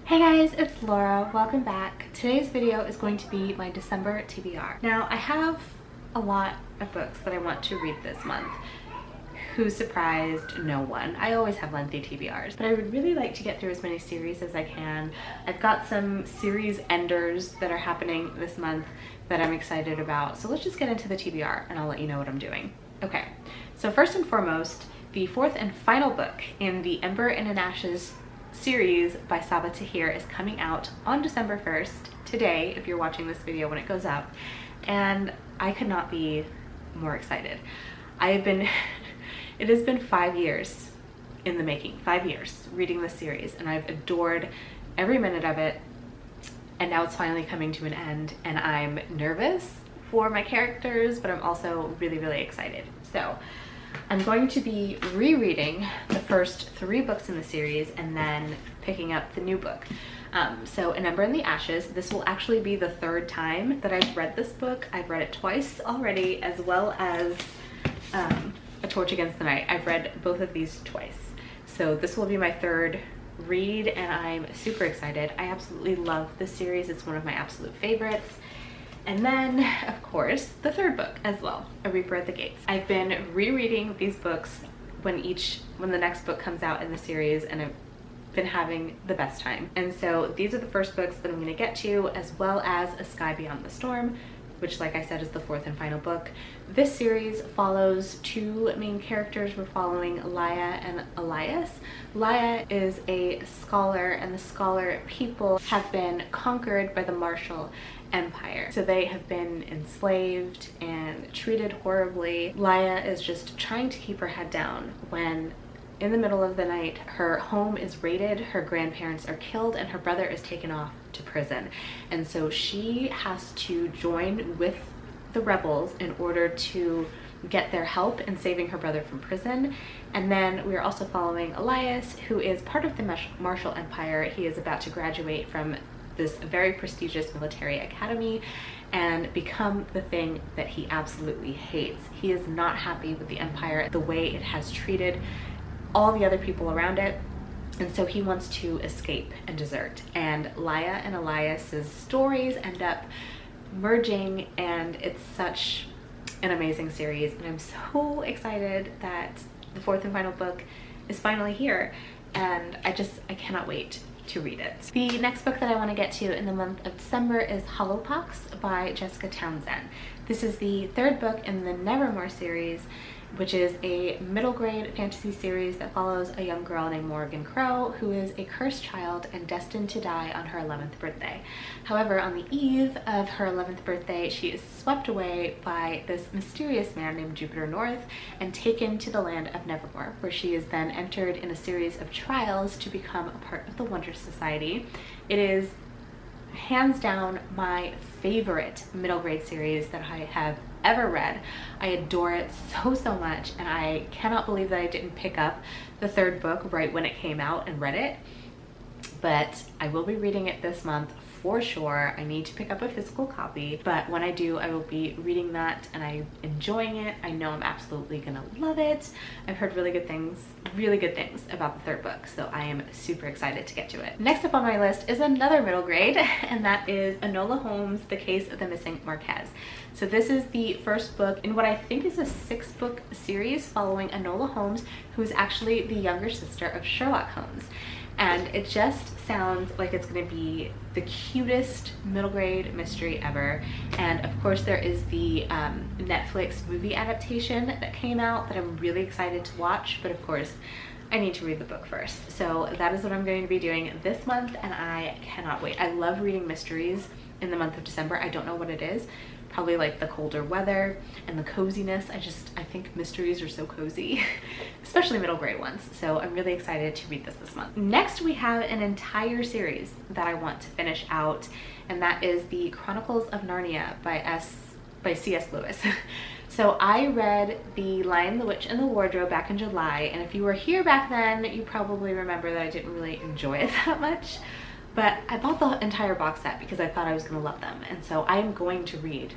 Hey guys, it's Laura. Welcome back. Today's video is going to be my December TBR. Now, I have a lot of books that I want to read this month. Who surprised? No one. I always have lengthy TBRs, but I would really like to get through as many series as I can. I've got some series enders that are happening this month that I'm excited about. So let's just get into the TBR and I'll let you know what I'm doing. Okay, so first and foremost, the fourth and final book in the Ember and in Ashes series by Sabaa Tahir is coming out on December 1st, today, if you're watching this video when it goes up, and I could not be more excited. It has been 5 years in the making, 5 years reading this series, and I've adored every minute of it, and now it's finally coming to an end, and I'm nervous for my characters, but I'm also really, really excited. So I'm going to be rereading the first 3 books in the series and then picking up the new book. So An Ember in the Ashes, this will actually be the 3rd time that I've read this book. I've read it twice already, as well as A Torch Against the Night. I've read both of these twice. So this will be my 3rd read and I'm super excited. I absolutely love this series. It's one of my absolute favorites. And then, of course, the 3rd book as well, A Reaper at the Gates. I've been rereading these books when the next book comes out in the series, and I've been having the best time. And so these are the first books that I'm going to get to, as well as A Sky Beyond the Storm, which, like I said, is the 4th and final book. This series follows 2 main characters. We're following Laya and Elias. Laya is a scholar, and the scholar people have been conquered by the Martial Empire. So they have been enslaved and treated horribly. Laya is just trying to keep her head down when in the middle of the night her home is raided, her grandparents are killed, and her brother is taken off to prison. And so she has to join with the rebels in order to get their help in saving her brother from prison. And then we are also following Elias, who is part of the Martial Empire. He is about to graduate from this very prestigious military academy and become the thing that he absolutely hates. He is not happy with the Empire, the way it has treated all the other people around it, and so he wants to escape and desert. And Laya and Elias's stories end up merging, and it's such an amazing series, and I'm so excited that the 4th and final book is finally here, and I cannot wait to read it. The next book that I want to get to in the month of December is Hollowpox by Jessica Townsend. This is the 3rd book in the Nevermore series, which is a middle grade fantasy series that follows a young girl named Morgan Crow, who is a cursed child and destined to die on her 11th birthday. However, on the eve of her 11th birthday, she is swept away by this mysterious man named Jupiter North and taken to the land of Nevermore, where she is then entered in a series of trials to become a part of the Wonder Society. It is hands down my favorite middle grade series that I have ever read. I adore it so much, and I cannot believe that I didn't pick up the 3rd book right when it came out and read it, but I will be reading it this month for sure. I need to pick up a physical copy, but when I do, I will be reading that, and I'm enjoying it. I know I'm absolutely gonna love it. I've heard really good things about the 3rd book, so I am super excited to get to it. Next up on my list is another middle grade, and that is Anola Holmes, The Case of the Missing Marquez. So this is the 1st book in what I think is a 6-book series following Anola Holmes, who is actually the younger sister of Sherlock Holmes. And it just sounds like it's going to be the cutest middle grade mystery ever. And of course there is the Netflix movie adaptation that came out that I'm really excited to watch, but of course I need to read the book first. So that is what I'm going to be doing this month, and I cannot wait. I love reading mysteries in the month of December. I don't know what it is. Probably like the colder weather and the coziness. I think mysteries are so cozy, especially middle grade ones. So I'm really excited to read this month. Next, we have an entire series that I want to finish out, and that is the Chronicles of Narnia by C.S. Lewis. So I read The Lion, the Witch, and the Wardrobe back in July, and if you were here back then, you probably remember that I didn't really enjoy it that much. But I bought the entire box set because I thought I was going to love them, and so I am going to read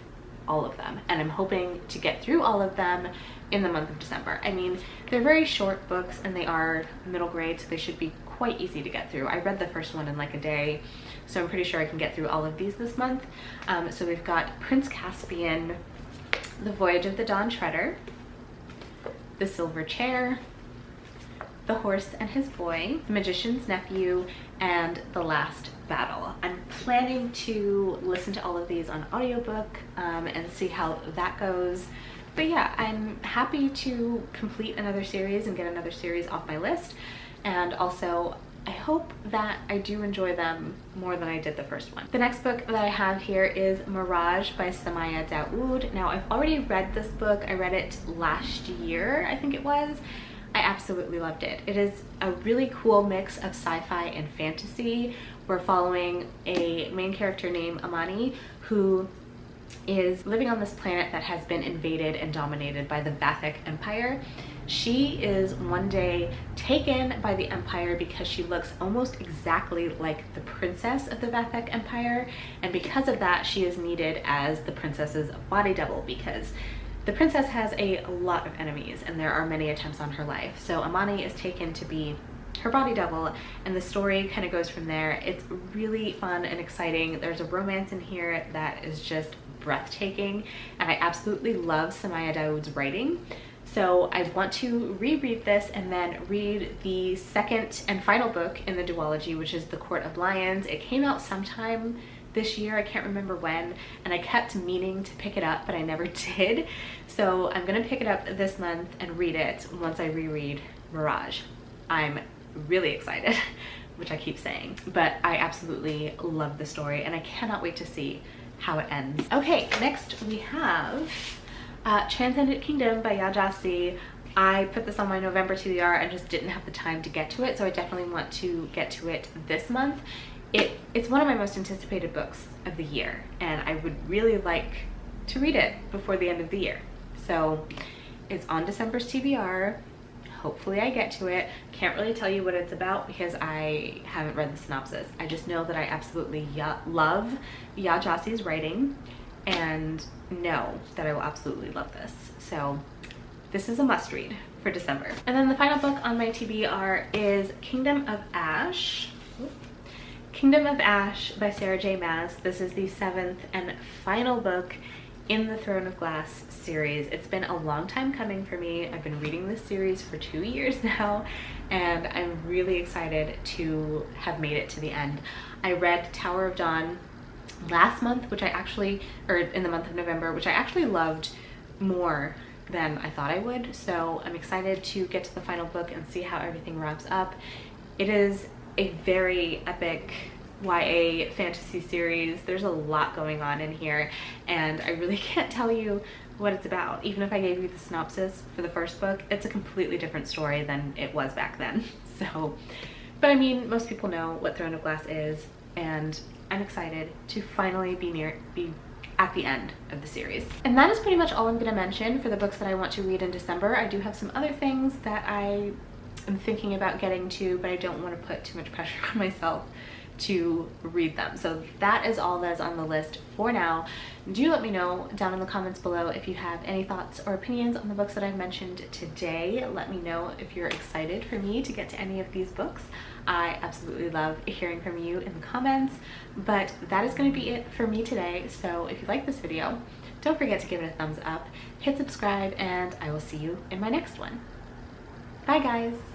all of them, and I'm hoping to get through all of them in the month of December. I mean, they're very short books and they are middle grade, so they should be quite easy to get through. I read the first one in like a day, so I'm pretty sure I can get through all of these this month. So we've got Prince Caspian, The Voyage of the Dawn Treader, The Silver Chair, The Horse and His Boy, The Magician's Nephew, and The Last Battle. I'm planning to listen to all of these on audiobook and see how that goes. But yeah, I'm happy to complete another series and get another series off my list. And also, I hope that I do enjoy them more than I did the first one. The next book that I have here is Mirage by Samaya Dawud. Now, I've already read this book. I read it last year, I think it was. I absolutely loved it. It is a really cool mix of sci-fi and fantasy. We're following a main character named Amani who is living on this planet that has been invaded and dominated by the Vathek Empire. She is one day taken by the Empire because she looks almost exactly like the princess of the Vathek Empire, and because of that she is needed as the princess's body double, because the princess has a lot of enemies and there are many attempts on her life. So Amani is taken to be her body double, and the story kind of goes from there. It's really fun and exciting. There's a romance in here that is just breathtaking, and I absolutely love Samaya Dawud's writing. So I want to reread this and then read the second and final book in the duology, which is The Court of Lions. It came out sometime this year, I can't remember when, and I kept meaning to pick it up, but I never did. So I'm gonna pick it up this month and read it once I reread Mirage. I'm really excited, which I keep saying, but I absolutely love the story and I cannot wait to see how it ends. Okay, next we have Transcendent Kingdom by Yandasi. I put this on my November TBR and just didn't have the time to get to it, so I definitely want to get to it this month. It's one of my most anticipated books of the year, and I would really like to read it before the end of the year. So it's on December's TBR. Hopefully I get to it. Can't really tell you what it's about because I haven't read the synopsis. I just know that I absolutely love Yandasi's writing and know that I will absolutely love this. So this is a must read for December. And then the final book on my TBR is Kingdom of Ash. Kingdom of Ash by Sarah J. Maas. This is the 7th and final book in the Throne of Glass series. It's been a long time coming for me. I've been reading this series for 2 years now, and I'm really excited to have made it to the end. I read Tower of Dawn last month, in the month of November, which I actually loved more than I thought I would. So I'm excited to get to the final book and see how everything wraps up. It is a very epic YA fantasy series. There's a lot going on in here, and I really can't tell you what it's about. Even if I gave you the synopsis for the first book, it's a completely different story than it was back then. So, but I mean, most people know what Throne of Glass is, and I'm excited to finally be at the end of the series. And that is pretty much all I'm going to mention for the books that I want to read in December. I do have some other things that I am thinking about getting to, but I don't want to put too much pressure on myself to read them. So that is all that is on the list for now. Do let me know down in the comments below if you have any thoughts or opinions on the books that I've mentioned today. Let me know if you're excited for me to get to any of these books. I absolutely love hearing from you in the comments, but that is going to be it for me today. So if you like this video, don't forget to give it a thumbs up, hit subscribe, and I will see you in my next one. Bye guys!